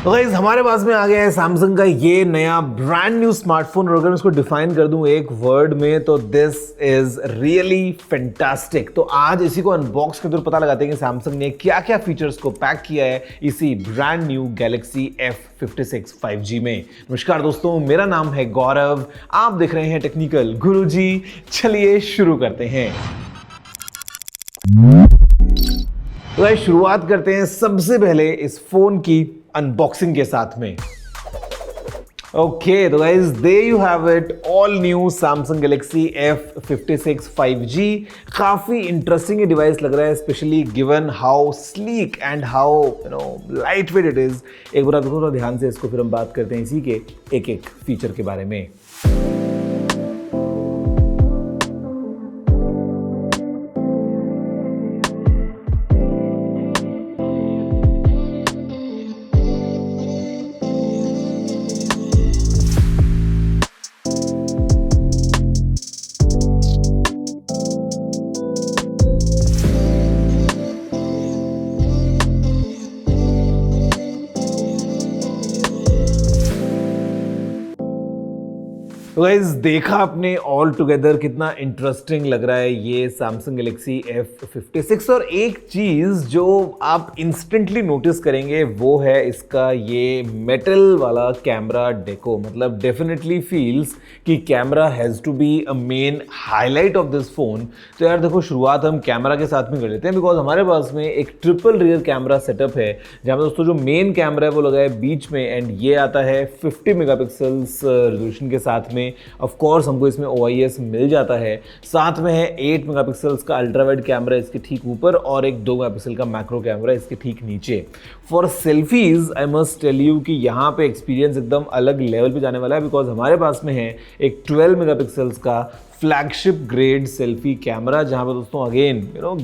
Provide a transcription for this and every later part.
तो गाइस हमारे पास में आ गया है सैमसंग का ये नया ब्रांड न्यू स्मार्टफोन। और अगर मैं इसको डिफाइन कर दूं एक वर्ड में तो दिस इज रियली फैंटास्टिक। तो आज इसी को अनबॉक्स करके पता लगाते हैं कि सैमसंग ने क्या क्या फीचर्स को पैक किया है इसी brand new Galaxy F56 5G में। नमस्कार दोस्तों, मेरा नाम है गौरव, आप देख रहे हैं टेक्निकल गुरुजी। चलिए शुरू करते हैं। तो शुरुआत करते हैं सबसे पहले इस फोन की अनबॉक्सिंग के साथ में। ओके, तो guys there you have it, all new Samsung Galaxy F56 5G। काफी इंटरेस्टिंग ये डिवाइस लग रहा है, specially given how sleek and how light weight it is. एक बार देखो थोड़ा ध्यान से इसको, फिर हम बात करते हैं इसी के एक एक फीचर के बारे में। तो गाइस देखा आपने ऑल टुगेदर कितना इंटरेस्टिंग लग रहा है ये सैमसंग गैलेक्सी F56। और एक चीज जो आप इंस्टेंटली नोटिस करेंगे वो है इसका ये मेटल वाला कैमरा डेको। मतलब डेफिनेटली फील्स कि camera has to be a main highlight of this phone. तो यार देखो, शुरुआत हम कैमरा के साथ में कर लेते हैं, बिकॉज हमारे पास में एक ट्रिपल रियर कैमरा सेटअप है जहां पर दोस्तों जो मेन कैमरा है वो लगा है बीच में, एंड ये आता है 50 मेगापिक्सल्स रेजोल्यूशन के साथ में। ऑफ कोर्स हमको इसमें OIS मिल जाता है। साथ में है 8 मेगापिक्सल्स का अल्ट्रा वाइड कैमरा इसके ठीक ऊपर और एक 2 मेगापिक्सल का मैक्रो कैमरा इसके ठीक नीचे। For selfies I must tell you कि यहाँ पे एक्सपीरियंस एकदम अलग लेवल पे जाने वाला है, बिकॉज हमारे पास में है एक 12 मेगापिक्सल्स का फ्लैगशिप ग्रेड सेल्फी कैमरा, जहां पर दोस्तों अगेन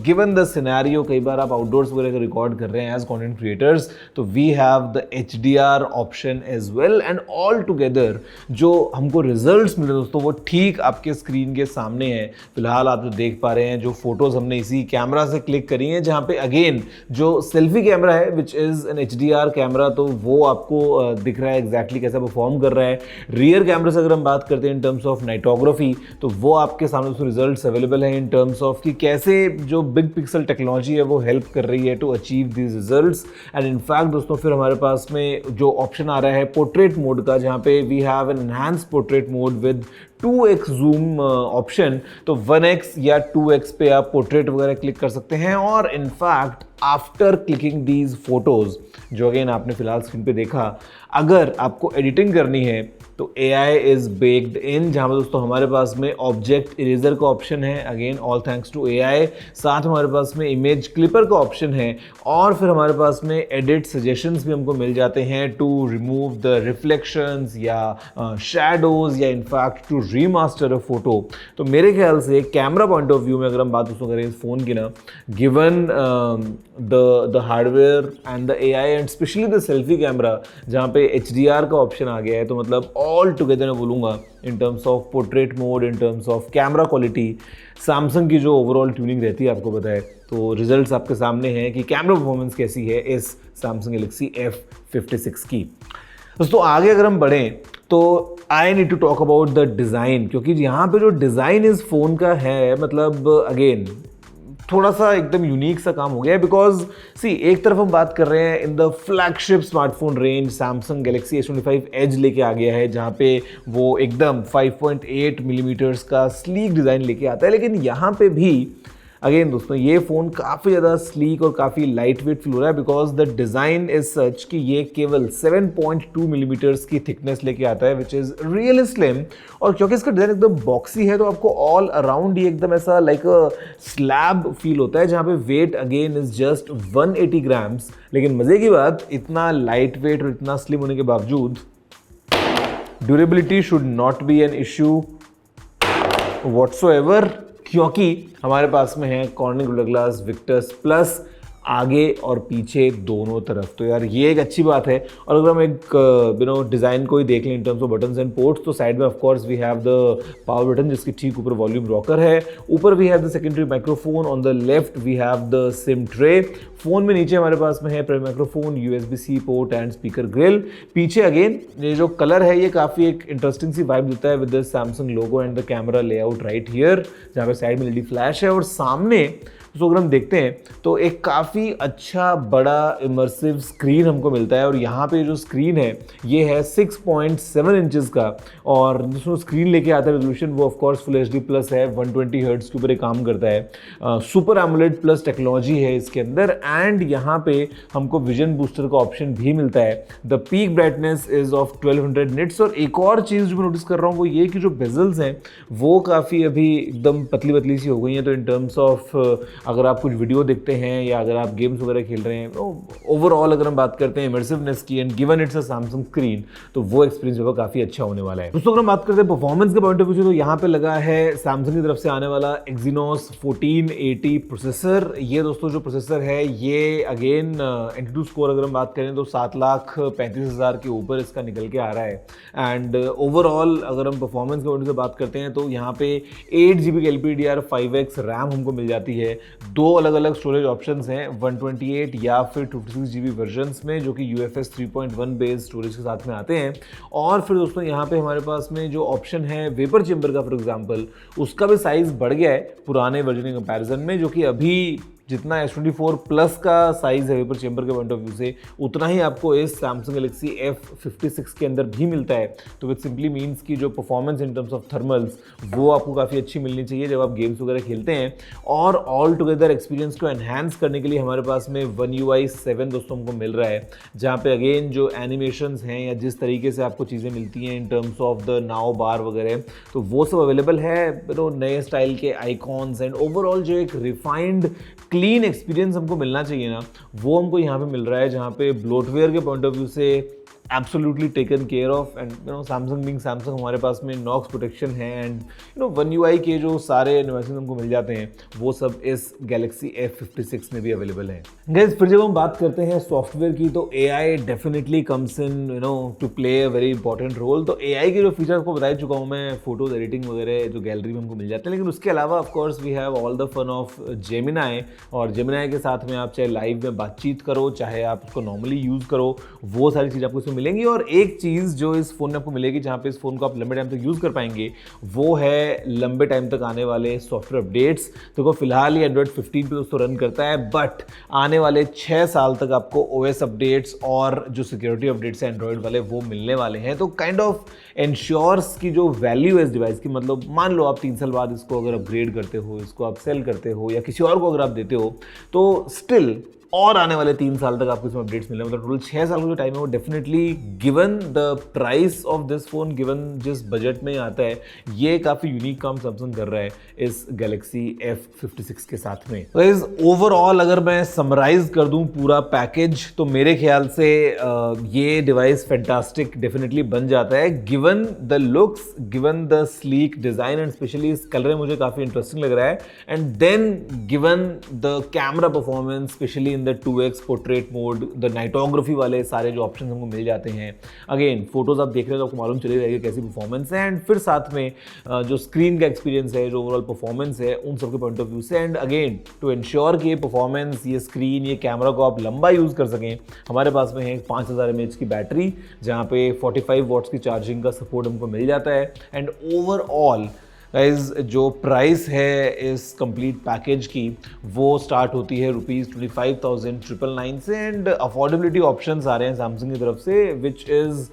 गिवन द सिनेरियो, कई बार आप आउटडोर्स वगैरह का रिकॉर्ड कर रहे हैं एज कंटेंट क्रिएटर्स, तो we have the HDR option as well. And all together जो हमको रिजल्ट्स मिले दोस्तों वो ठीक आपके स्क्रीन के सामने है। फिलहाल आप जो देख पा रहे हैं, जो फोटोज हमने इसी कैमरा से क्लिक करी हैं, जहां पे अगेन जो सेल्फी कैमरा है which is an HDR camera, तो वो आपको दिख रहा है एग्जैक्टली कैसा परफॉर्म कर रहा है। रियर कैमरे से अगर हम बात करते हैं इन टर्म्स ऑफ नाइटोग्राफी, तो वो आपके सामने उसमें रिजल्ट्स अवेलेबल हैं इन टर्म्स ऑफ कि कैसे जो बिग पिक्सल टेक्नोलॉजी है वो हेल्प कर रही है to achieve these results. And in fact दोस्तों फिर हमारे पास में जो ऑप्शन आ रहा है पोर्ट्रेट मोड का, जहां पे we have an enhance portrait mode with 2x zoom option. तो 1x या 2x पे आप पोर्ट्रेट वगैरह क्लिक कर सकते हैं। और in fact after clicking these photos, जो अगेन आपने फिलहाल स्क्रीन पे देखा, अगर आपको एडिटिंग करनी है तो AI इज बेक्ड इन, जहां पर दोस्तों हमारे पास में ऑब्जेक्ट इरेजर का ऑप्शन है, again all thanks to AI। साथ में हमारे पास में इमेज क्लिपर का ऑप्शन है, और फिर हमारे पास में एडिट सजेशंस भी हमको मिल जाते हैं टू रिमूव द रिफ्लेक्शंस या शैडोज या in fact to remaster a photo. तो मेरे ख्याल से कैमरा पॉइंट ऑफ व्यू में अगर हम बात दोस्तों करें इस फोन की ना, given the hardware and the AI and specially the selfie camera जहाँ पे HDR का ऑप्शन आ गया है, तो मतलब ऑल टुगेदर मैं बोलूँगा इन terms of portrait mode, in terms of camera quality, Samsung की जो ओवरऑल ट्यूनिंग रहती है आपको पता है, तो रिजल्ट्स आपके सामने हैं कि कैमरा परफॉर्मेंस कैसी है इस सैमसंग गैलेक्सी F56 की। दोस्तों आगे अगर हम बढ़ें तो I need to talk about the design, क्योंकि यहाँ पे जो डिज़ाइन इस फ़ोन का है, मतलब अगेन थोड़ा सा एकदम यूनिक सा काम हो गया है। बिकॉज सी, एक तरफ हम बात कर रहे हैं in the flagship smartphone range, Samsung Galaxy S25 as लेके आ गया है, जहाँ पे वो एकदम 5.8 मिलीमीटर्स का स्लीक डिज़ाइन लेके आता है। लेकिन यहाँ पे भी अगेन दोस्तों ये फ़ोन काफ़ी ज़्यादा स्लीक और काफ़ी लाइट वेट फील हो रहा है, because the design is such कि ये केवल 7.2 मिलीमीटर्स की थिकनेस लेके आता है, विच इज़ रियली स्लिम। और क्योंकि इसका डिज़ाइन एकदम बॉक्सी है, तो आपको ऑल अराउंड ही एकदम ऐसा लाइक अ स्लैब फील होता है, जहाँ पे weight again is just 180 grams. लेकिन मज़े की बात, इतना लाइट वेट और इतना स्लिम होने के बावजूद durability should not be an issue whatsoever, क्योंकि हमारे पास में है cornering gorilla glass Victus plus आगे और पीछे दोनों तरफ। तो यार ये एक अच्छी बात है। और अगर हम एक डिज़ाइन को ही देख लें in terms of buttons and ports, तो साइड में of course we have the power button जिसके ठीक ऊपर वॉल्यूम रॉकर है, ऊपर we have the secondary microphone, on the left we have the SIM tray. Phone में नीचे हमारे पास में है primary microphone, USB-C port and speaker grill. पीछे अगेन ये जो कलर है ये काफ़ी एक इंटरेस्टिंग सी वाइब देता है with the Samsung logo and the camera layout right here, जहाँ पे साइड में LED फ्लैश है। और सामने तो अगर हम देखते हैं तो एक काफ़ी अच्छा बड़ा इमर्सिव स्क्रीन हमको मिलता है। और यहाँ पे जो स्क्रीन है ये है 6.7 इंचेस का, और जिसमें स्क्रीन लेके आता है रेजोल्यूशन वो of course full HD plus है, 120 हर्ट्ज के ऊपर काम करता है। सुपर एमोलेड प्लस टेक्नोलॉजी है इसके अंदर। एंड यहाँ पे हमको विजन बूस्टर का ऑप्शन भी मिलता है। The peak brightness is of 1200 nits. और एक और चीज़ जो मैं नोटिस कर रहा हूँ वो ये कि जो बेजल्स हैं वो काफ़ी अभी एकदम पतली पतली सी हो गई हैं। तो इन टर्म्स ऑफ अगर आप कुछ वीडियो देखते हैं या अगर आप गेम्स वगैरह खेल रहे हैं, ओवरऑल अगर हम बात करते हैं इमर्सिवनेस की and given it's a Samsung screen, तो वो एक्सपीरियंस जो है काफ़ी अच्छा होने वाला है। दोस्तों अगर हम बात करते हैं परफॉर्मेंस के पॉइंट ऑफ व्यू से, तो यहाँ पे लगा है सैमसंग की तरफ से आने वाला Exynos 1480 प्रोसेसर। ये दोस्तों जो प्रोसेसर है ये अगेन एंटूटू स्कोर अगर हम बात करें तो 7,35,000 के ऊपर इसका निकल के आ रहा है। एंड ओवरऑल अगर हम परफॉर्मेंस के पॉइंट से बात करते हैं तो यहाँ पे 8GB की LPDDR5X रैम हमको मिल जाती है। दो अलग अलग स्टोरेज ऑप्शंस हैं, 128 या फिर 256GB वर्जन्स में, जो कि UFS 3.1 बेस्ड स्टोरेज के साथ में आते हैं। और फिर दोस्तों यहाँ पे हमारे पास में जो ऑप्शन है वेपर चेंबर का, फॉर एग्जांपल उसका भी साइज़ बढ़ गया है पुराने वर्जन के कंपैरिजन में, जो कि अभी जितना S24 प्लस का साइज़ है वेपर चेंबर के पॉइंट ऑफ व्यू से, उतना ही आपको इस Samsung Galaxy F56 के अंदर भी मिलता है। तो विच सिंपली मीन्स की जो performance in terms of thermals वो आपको काफ़ी अच्छी मिलनी चाहिए जब आप गेम्स वगैरह खेलते हैं। और ऑल टुगेदर एक्सपीरियंस को एनहांस करने के लिए हमारे पास में One UI 7 दोस्तों हमको मिल रहा है, जहाँ पे अगेन जो एनिमेशंस हैं या जिस तरीके से आपको चीज़ें मिलती हैं in terms of the now bar वगैरह, तो वो सब अवेलेबल है। नए स्टाइल के आइकॉन्स एंड ओवरऑल जो एक रिफाइंड क्लीन एक्सपीरियंस हमको मिलना चाहिए ना, वो हमको यहाँ पे मिल रहा है, जहाँ पे ब्लोटवेयर के पॉइंट ऑफ व्यू से absolutely taken care of. And Samsung being Samsung हमारे पास में नॉक्स प्रोटेक्शन है एंड One UI के जो सारे इनोवेशन हमको मिल जाते हैं वो सब इस Galaxy F56 में भी अवेलेबल है। गाइस फिर जब हम बात करते हैं सॉफ्टवेयर की, तो AI definitely comes into play a very important role. तो AI के जो फीचर आपको बता चुका हूँ मैं, फोटोज एडिटिंग वगैरह जो गैलरी में हमको मिल जाते हैं, लेकिन उसके अलावा of course we have all the fun of Gemini। और Gemini के साथ में आप चाहे लाइव में बातचीत करो, चाहे आप उसको नॉर्मली यूज़ करो, वो सारी चीज़ आपको इसमें मिलेंगी। और एक चीज़ जो इस फ़ोन में आपको मिलेगी, जहाँ पे इस फ़ोन को आप लंबे टाइम तक यूज़ कर पाएंगे, वो है लंबे टाइम तक आने वाले सॉफ्टवेयर अपडेट्स। तो फिलहाल ये Android 15 पे दोस्तों रन करता है, बट आने वाले 6 साल तक आपको OS अपडेट्स और जो सिक्योरिटी अपडेट्स हैं एंड्रॉइड वाले वो मिलने वाले हैं। तो काइंड ऑफ इंश्योर्स की जो वैल्यू है इस डिवाइस की, मतलब मान लो आप 3 साल बाद इसको अगर अपग्रेड करते हो, इसको आप सेल करते हो या किसी और को अगर आप देते हो, तो स्टिल और आने वाले 3 साल तक आपको इसमें अपडेट्स मिलने, मतलब टोटल 6 साल का जो टाइम है वो definitely given the price of this phone, given जिस बजट में आता है, ये काफ़ी यूनिक काम सैमसंग कर रहा है इस Galaxy F56 के साथ में। तो इस ओवरऑल अगर मैं समराइज कर दूं पूरा पैकेज, तो मेरे ख्याल से ये डिवाइस फैंटास्टिक डेफिनेटली बन जाता है, given the looks, given the sleek design and specially इस कलर मुझे काफ़ी इंटरेस्टिंग लग रहा है। And then given the camera performance, specially in the 2x portrait mode, the nightography वाले सारे जो ऑप्शन हमको मिल जाते हैं। अगेन फोटोज आप देख रहे हो तो आपको मालूम चली रहेगी कैसी परफॉर्मेंस है। एंड फिर साथ में जो स्क्रीन का एक्सपीरियंस है, जो ओवरऑल परफॉर्मेंस है, उन सबके पॉइंट ऑफ व्यू से। एंड अगेन टू इंश्योर कि ये परफॉर्मेंस, ये स्क्रीन, ये कैमरा को आप लंबा यूज़ कर सकें, हमारे पास में है 5000 mAh की बैटरी, जहाँ पे 45 वॉट्स की चार्जिंग का सपोर्ट हमको मिल जाता है। एंड ओवरऑल गाइज जो प्राइस है इस कंप्लीट पैकेज की वो स्टार्ट होती है ₹25,999 से। एंड अफोर्डेबिलिटी ऑप्शंस आ रहे हैं सैमसंग की तरफ से, which is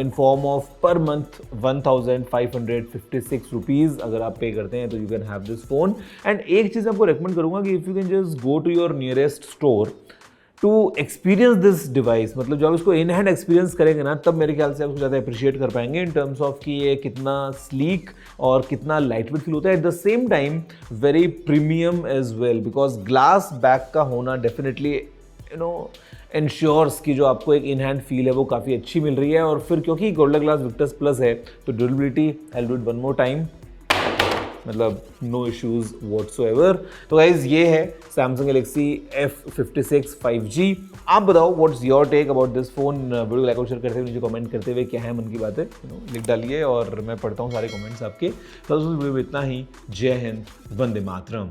in form of per month ₹1,556 अगर आप पे करते हैं तो you can have this phone. And एक चीज़ आपको रेकमेंड करूँगा कि if you can just go to your nearest store to experience this device, मतलब जब आप इसको इन हैंड एक्सपीरियंस करेंगे ना, तब मेरे ख्याल से आप उसको ज़्यादा अप्रिशिएट कर पाएंगे इन टर्म्स ऑफ कि ये कितना स्लीक और कितना लाइट वेट फील होता है, at the same time very premium as well, because glass back का होना डेफिनेटली इंश्योर्स की जो आपको एक इन हैंड फील है वो काफ़ी अच्छी मिल रही है। और फिर क्योंकि गोरिल्ला ग्लास विक्टस प्लस है तो durability, I will do it one more time, मतलब नो इश्यूज व्हाटसोएवर। तो गाइज ये है Samsung Galaxy F56 5G। आप बताओ what's your take about this phone. Video like और शेयर करते हुए नीचे कमेंट करते हुए क्या है मन की बातें लिख डालिए और मैं पढ़ता हूँ सारे कमेंट्स आपके। तो वीडियो में इतना ही। जय हिंद, वंदे मातरम।